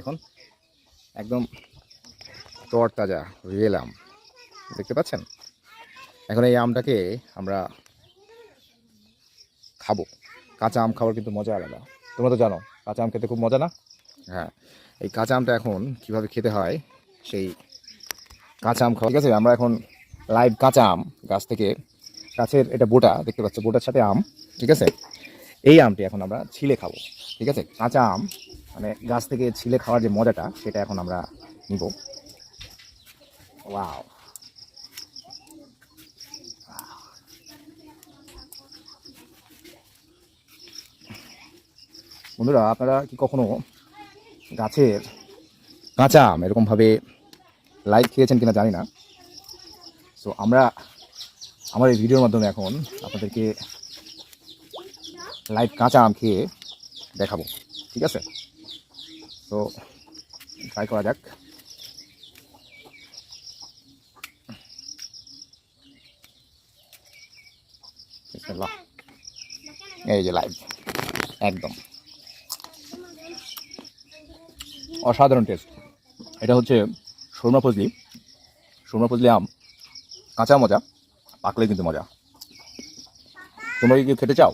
দেখুন একদম তরতাজা রিয়েল আম দেখতে পাচ্ছেন। এখন এই আমটাকে আমরা খাবো। কাঁচা আম খাওয়ার কিন্তু মজা আলাদা, তোমরা তো জানো কাঁচা আম খেতে খুব মজা না? হ্যাঁ, এই কাঁচা আমটা এখন কীভাবে খেতে হয় সেই কাঁচা আম খাওয়া। ঠিক আছে, আমরা এখন লাইভ কাঁচা আম গাছ থেকে, গাছের এটা বোটা দেখতে পাচ্ছ, বোটার সাথে আম। ঠিক আছে, এই আমটি এখন আমরা ছিলে খাবো। ঠিক আছে, কাঁচা আম মানে গাছ থেকে ছিলে খাওয়ার যে মজাটা সেটা এখন আমরা নিব। ওয়াও, বন্ধুরা আপনারা কি কখনো গাছের কাঁচা আম এরকমভাবে লাইভ খেয়েছেন কিনা জানি না। সো আমরা আমার এই ভিডিওর মাধ্যমে এখন আপনাদেরকে লাইভ কাঁচা আম খেয়ে দেখাবো। ঠিক আছে, তো ট্রাই করা যাক। এই যে লাইভ, একদম অসাধারণ টেস্ট। এটা হচ্ছে সুরমা ফজলি আম। কাঁচা মজা, পাকলে কিন্তু মজা। তোমরা কি খেতে চাও?